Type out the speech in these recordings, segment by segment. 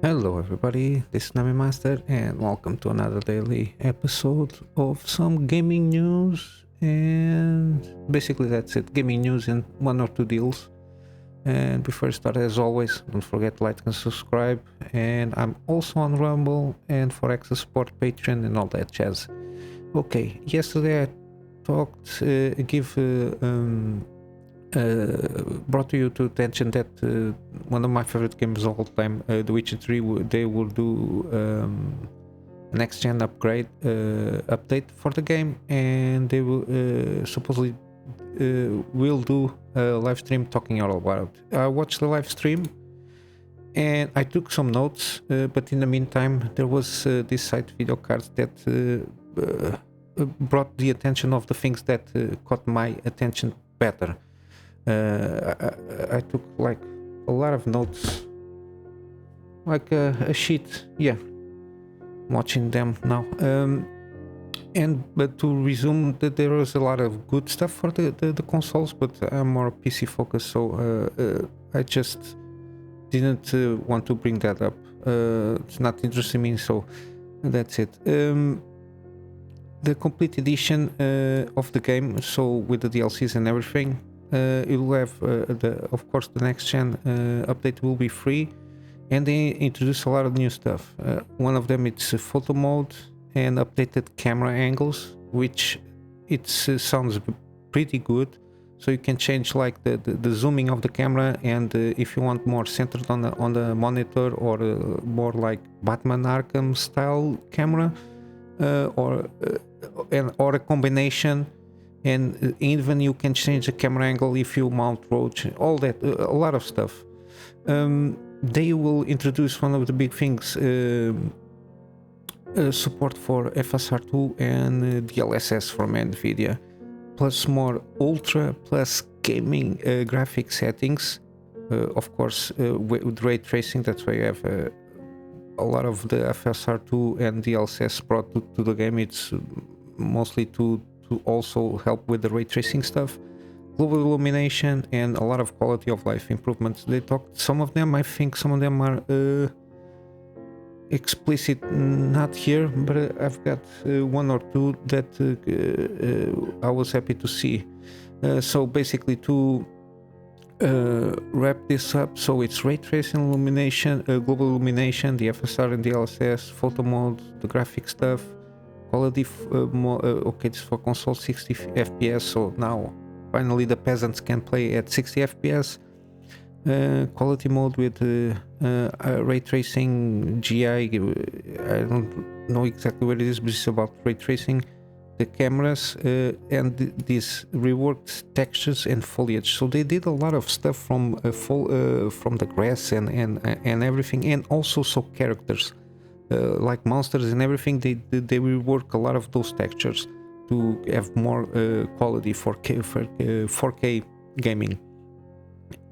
Hello everybody, this is Kunamy Master and welcome to another daily episode of some gaming news, and basically that's it, gaming news and one or two deals. And before I start, as always, don't forget to like and subscribe, and I'm also on Rumble and for access support, Patreon and all that jazz. Okay, yesterday I talked, brought to you to attention that one of my favorite games of all time, The Witcher 3, they will do next gen upgrade update for the game, and they will supposedly will do a live stream talking all about it. I watched the live stream and I took some notes, but in the meantime there was this site video cards that brought the attention of the things that caught my attention better. I took like a lot of notes, like a sheet. Yeah, I'm watching them now. But to resume, that there was a lot of good stuff for the consoles, but I'm more PC focused, so I just didn't want to bring that up. It's not interesting me, so that's it. The complete edition of the game, so with the DLCs and everything. It will have, of course, the next gen update will be free, and they introduce a lot of new stuff. One of them it's photo mode and updated camera angles, which it sounds pretty good. So you can change like the zooming of the camera, and if you want more centered on the monitor, or more like Batman Arkham style camera, or a combination. And even you can change the camera angle if you mount roach, all that, a lot of stuff. They will introduce one of the big things, support for FSR2 and DLSS from NVIDIA, plus more ultra plus gaming graphic settings, of course, with ray tracing. That's why you have a lot of the FSR2 and DLSS brought to the game. It's mostly to also help with the ray tracing stuff, global illumination, and a lot of quality of life improvements. They talked some of them. I think some of them are explicit, not here, but I've got one or two that I was happy to see. So basically, to wrap this up, so it's ray tracing, illumination, global illumination, the FSR and DLSS, photo mode, the graphic stuff, quality. Okay, it's for console 60 FPS, so now finally the peasants can play at 60 FPS. Quality mode with ray tracing, GI. I don't know exactly what it is, but it's about ray tracing, the cameras, and these reworked textures and foliage. So they did a lot of stuff from the grass and everything, and also so characters. Like monsters and everything, they rework a lot of those textures to have more quality for 4K gaming.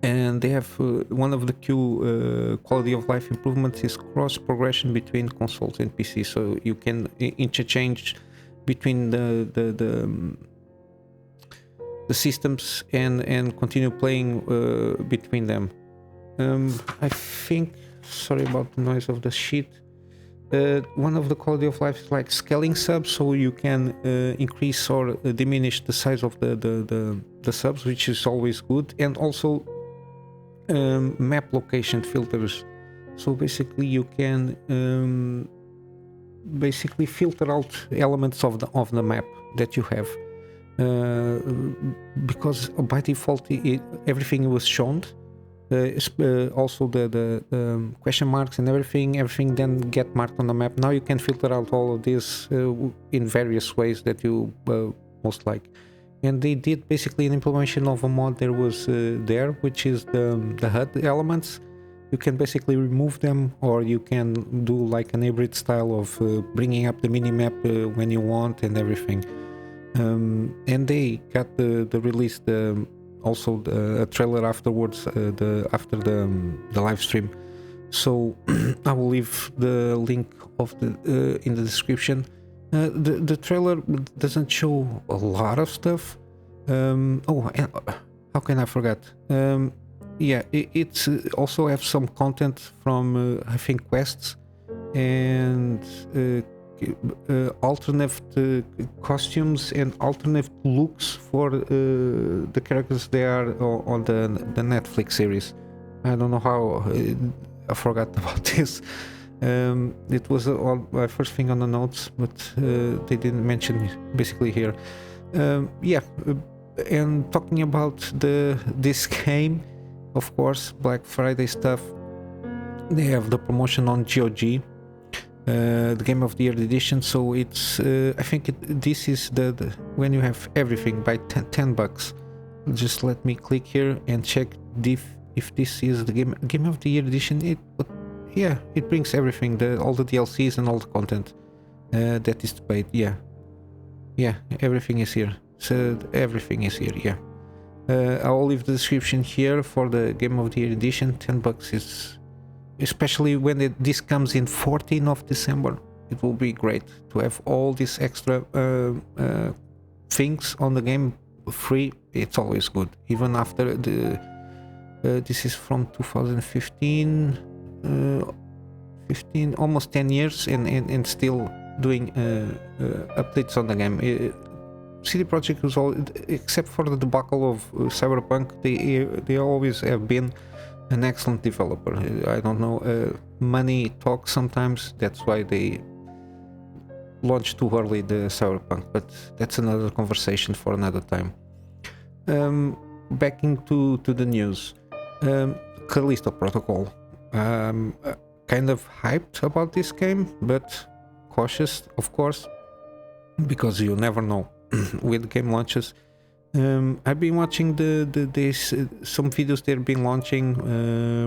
And they have one of the key quality of life improvements is cross progression between consoles and PC, so you can interchange between the systems and continue playing between them. I think, sorry about the noise of the sheet. One of the quality of life is like scaling subs, so you can increase or diminish the size of the subs, which is always good, and also map location filters. So basically, you can basically filter out elements of the map that you have, because by default everything was shown. Also the question marks and everything then get marked on the map. Now you can filter out all of this in various ways that you most like. And they did basically an implementation of a mod there was there, which is the HUD elements. You can basically remove them, or you can do like an hybrid style of bringing up the minimap when you want and everything. And they got the release, also a trailer afterwards, after the live stream. So I will leave the link of in the description. The trailer doesn't show a lot of stuff. How can I forget? yeah, it's also have some content from I think quests and alternate costumes and alternate looks for the characters they are on the Netflix series. I don't know how I forgot about this. It was my first thing on the notes, but they didn't mention it basically here. Yeah, and talking about this game, of course, Black Friday stuff. They have the promotion on GOG, the Game of the Year edition. So it's I think this is the when you have everything by $10. Just let me click here and check if this is the Game of the Year edition. Yeah, it brings everything, all the DLCs and all the content that is paid. Yeah, everything is here. So everything is here. Yeah, I'll leave the description here for the Game of the Year edition. $10 is, especially when this comes in 14th of December. It will be great to have all these extra things on the game free. It's always good, even after this is from 2015. 15, almost 10 years, and still doing updates on the game. CD Projekt was all, except for the debacle of Cyberpunk, they always have been an excellent developer. I don't know, money talks sometimes. That's why they launched too early the Cyberpunk, but that's another conversation for another time. Back into the news. Callisto Protocol. Kind of hyped about this game, but cautious, of course, because you never know with game launches. I've been watching some videos they've been launching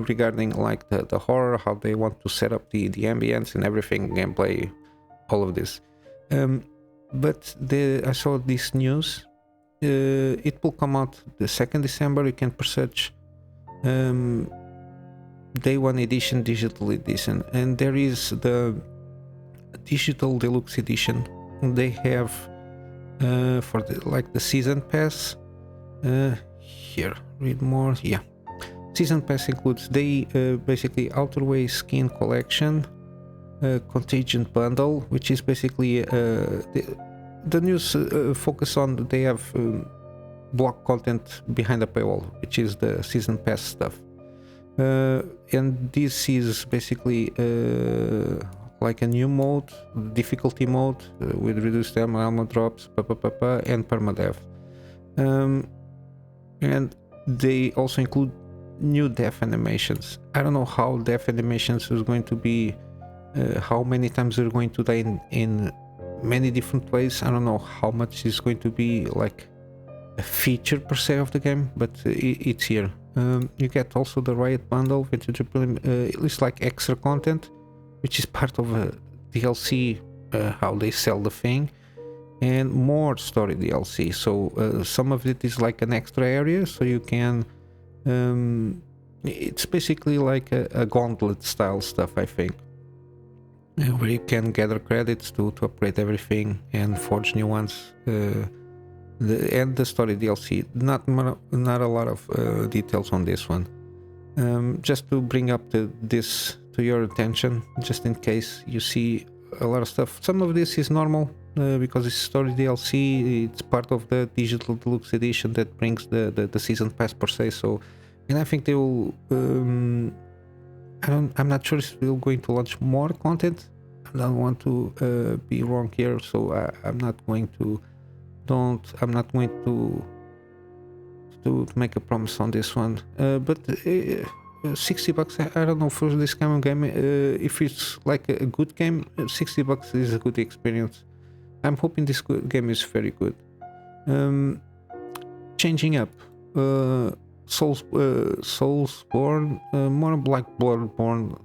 regarding like the horror, how they want to set up the ambience and everything, gameplay, all of this. But I saw this news. It will come out the 2nd December. You can search Day 1 edition, digital edition, and there is the digital deluxe edition. They have for the season pass. Here, read more. Yeah, season pass includes basically Outerway skin collection, Contagion bundle, which is basically the news focus on. They have block content behind the paywall, which is the season pass stuff. And this is basically like a new mode, difficulty mode with reduced armor drops, and permadeath. And they also include new death animations. I don't know how death animations is going to be, how many times they're going to die in many different ways. I don't know how much is going to be like a feature per se of the game, but it's here. You get also the Riot bundle, which is at least like extra content, which is part of a DLC, how they sell the thing, and more story DLC. So some of it is like an extra area, so you can it's basically like a gauntlet style stuff, I think, where you can gather credits to upgrade everything and forge new ones. And the story DLC, not a lot of details on this one. Just to bring up this to your attention, just in case you see a lot of stuff. Some of this is normal because it's story DLC. It's part of the digital deluxe edition that brings the season pass per se. So, and I think they will. I'm not sure if they're going to launch more content. I don't want to be wrong here, so I'm not going to. I'm not going to make a promise on this one. But $60, I don't know, for this kind of game. If it's like a good game, $60 is a good experience. I'm hoping this game is very good. Changing up, Soulsborne, more like Bloodborne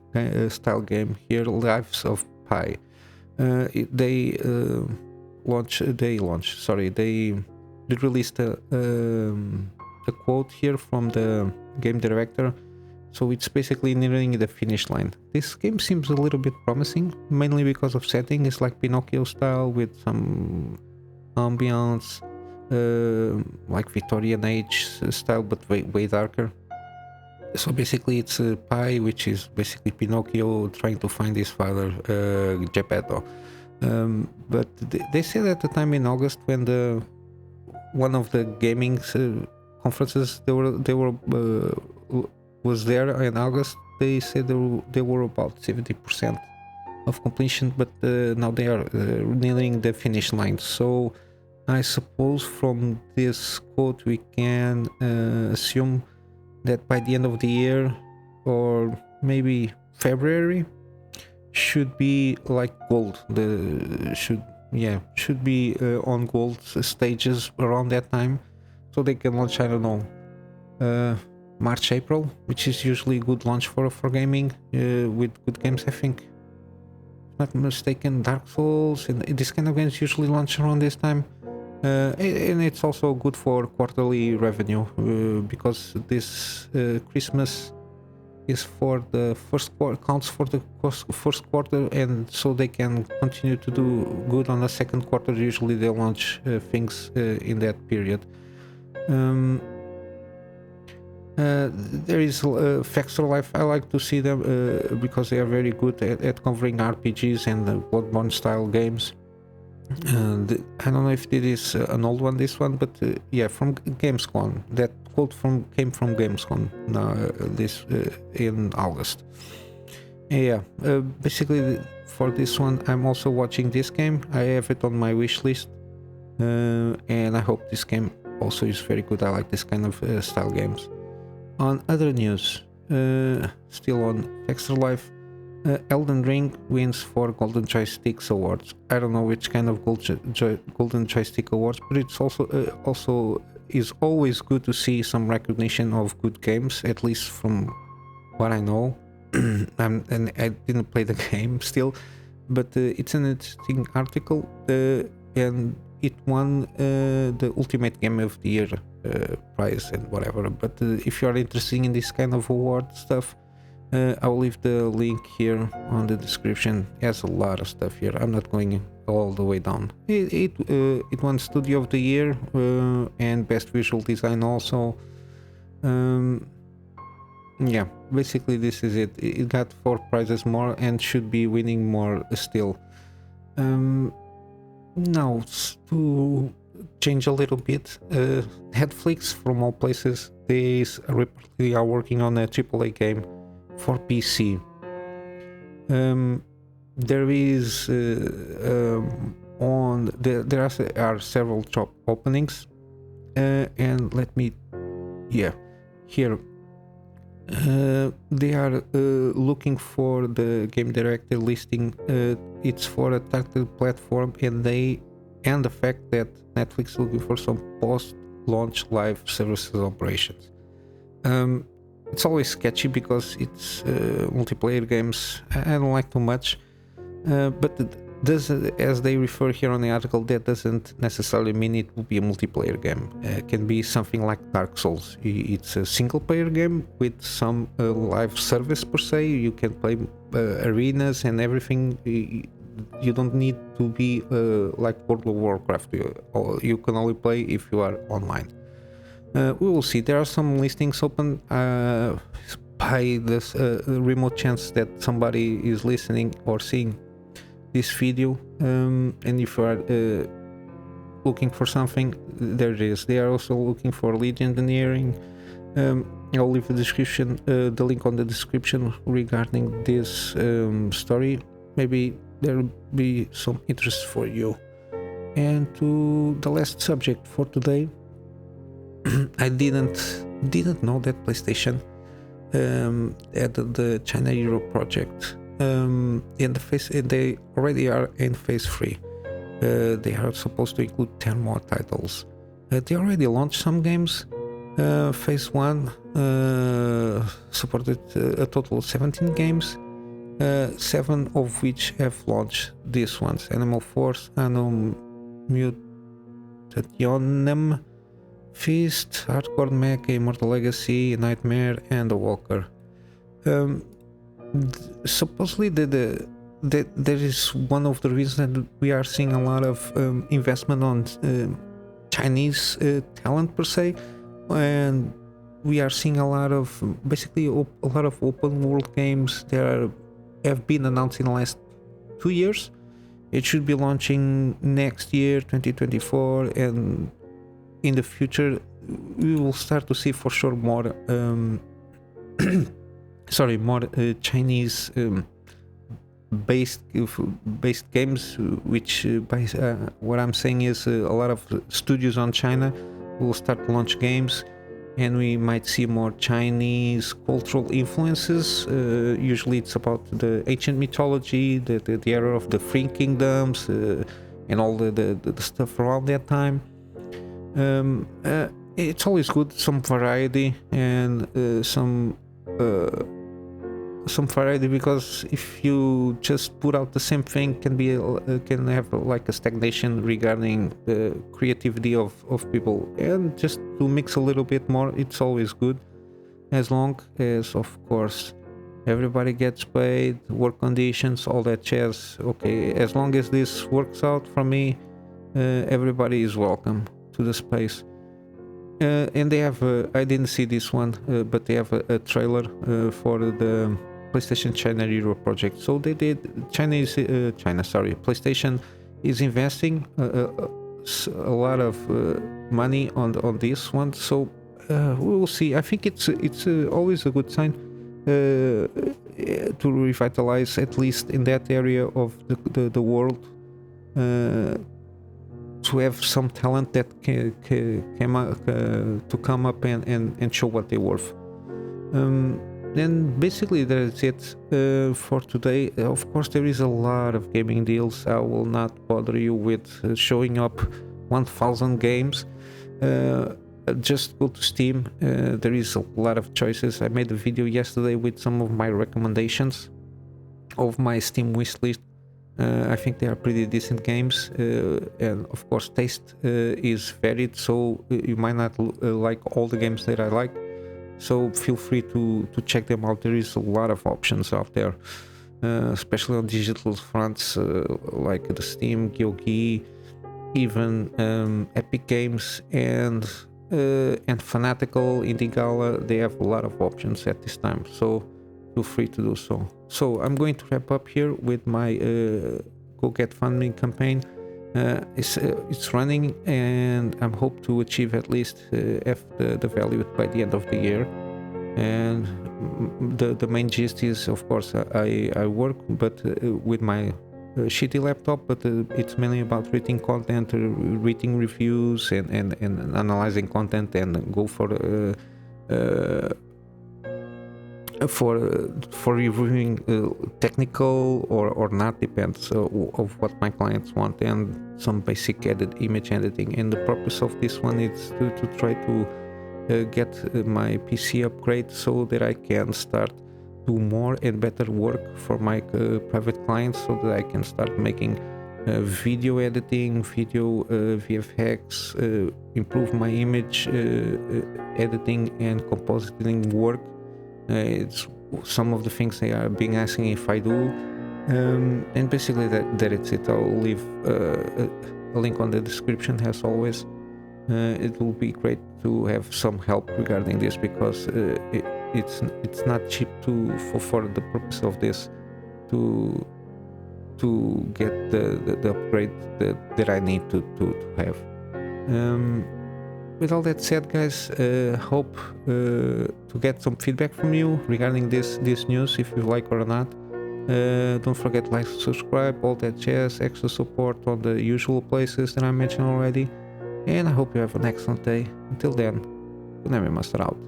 style game here. Lives of Pi. They released a quote here from the game director. So it's basically nearing the finish line. This game seems a little bit promising, mainly because of setting. It's like Pinocchio style with some ambience, like Victorian age style, but way darker. So basically, it's Pi, which is basically Pinocchio trying to find his father, Geppetto. But they said at the time in August when one of the gaming conferences was there in August. They said they were about 70% of completion, but now they are nearing the finish line. So I suppose from this quote we can assume that by the end of the year or maybe February should be like gold. Should be on gold stages around that time, so they can launch, I don't know, March, April, which is usually a good launch for gaming with good games. I think, if not mistaken, Dark Souls and this kind of games usually launch around this time. And it's also good for quarterly revenue because this Christmas is for the first quarter, counts for the first quarter, and so they can continue to do good on the second quarter. Usually they launch things in that period. There is Factor Life. I like to see them because they are very good at covering RPGs and Bloodborne style games. I don't know if it is an old one, this one, but from Gamescom. That quote came from Gamescom this in August. Basically for this one, I'm also watching this game. I have it on my wish list, and I hope this game also is very good. I like this kind of style games. On other news, still on Extra Life, Elden Ring wins 4 Golden Joysticks awards. I don't know which kind of Golden Joystick awards, but it's also is always good to see some recognition of good games, at least from what I know. And I didn't play the game still, but it's an interesting article, and it won the Ultimate Game of the Year prize and whatever. But if you are interested in this kind of award stuff, I will leave the link here on the description. It has a lot of stuff here. I'm not going all the way down. It won Studio of the Year and Best Visual Design also. Basically this is it. It got 4 prizes more and should be winning more still. Now to change a little bit, Netflix, from all places, they reportedly are working on a AAA game for PC. There is there are several job openings, and let me here they are looking for the game director listing. It's for a tactile platform, and the fact that Netflix is looking for some post-launch live services operations. It's always sketchy because it's multiplayer games. I don't like too much, but as they refer here on the article, that doesn't necessarily mean it will be a multiplayer game. It can be something like Dark Souls. It's a single-player game with some live service per se. You can play arenas and everything. You don't need to be like World of Warcraft. You can only play if you are online. We will see. There are some listings open by this remote chance that somebody is listening or seeing this video, and if you are looking for something, there it is. They are also looking for lead engineering. I'll leave the link on the description regarding this story. Maybe there will be some interest for you. And to the last subject for today, I didn't know that PlayStation had the China Europe project they already are in phase 3. They are supposed to include 10 more titles. They already launched some games. Phase 1 supported a total of 17 games, 7 of which have launched these ones: Animal Force, Anno Mutationem, Feast, Hardcore Mecha, Immortal Legacy, Nightmare, and The Walker. Supposedly there is one of the reasons that we are seeing a lot of investment on Chinese talent per se, and we are seeing a lot of basically a lot of open world games that have been announced in the last 2 years. It should be launching next year, 2024, and in the future we will start to see for sure more more Chinese based games, which what I'm saying is a lot of studios on China will start to launch games, and we might see more Chinese cultural influences. Usually it's about the ancient mythology, the era of the Three Kingdoms, and all the stuff around that time. It's always good, some variety and some variety, because if you just put out the same thing, can have like a stagnation regarding the creativity of people. And just to mix a little bit more, it's always good, as long as of course everybody gets paid, work conditions, all that jazz. Okay, as long as this works out for me, everybody is welcome to the space. And they have I didn't see this one, but they have a trailer for the PlayStation China Euro project. So they did PlayStation is investing a lot of money on this one. So we will see. I think it's always a good sign to revitalize, at least in that area of the world, to have some talent that can come up and show what they're worth. And basically that's it for today. Of course, there is a lot of gaming deals. I will not bother you with showing up 1000 games. Just go to Steam. There is a lot of choices. I made a video yesterday with some of my recommendations of my Steam wishlist. I think they are pretty decent games, and of course taste is varied, so you might not like all the games that I like, so feel free to check them out. There is a lot of options out there, especially on digital fronts, like the Steam, GOG, even Epic Games and Fanatical, Indigala. They have a lot of options at this time, so feel free to do so. So I'm going to wrap up here with my Go Get Funding campaign. It's running, and I hope to achieve at least the value by the end of the year. And the main gist is, of course, I work, but with my shitty laptop, but it's mainly about reading content, reading reviews, and analyzing content, and go for reviewing technical or not, depends of what my clients want, and some basic image editing. And the purpose of this one is to try to get my PC upgrade so that I can start do more and better work for my private clients, so that I can start making video editing, video VFX, improve my image editing and compositing work. It's some of the things they are being asking if I do, and basically that it's it. I'll leave a link on the description as always. It will be great to have some help regarding this, because it's not cheap for the purpose of this to get the upgrade that I need to have. With all that said, guys, hope to get some feedback from you regarding this news, if you like or not. Don't forget to like, subscribe, all that jazz, extra support on the usual places that I mentioned already. And I hope you have an excellent day. Until then, Kunamy Master out.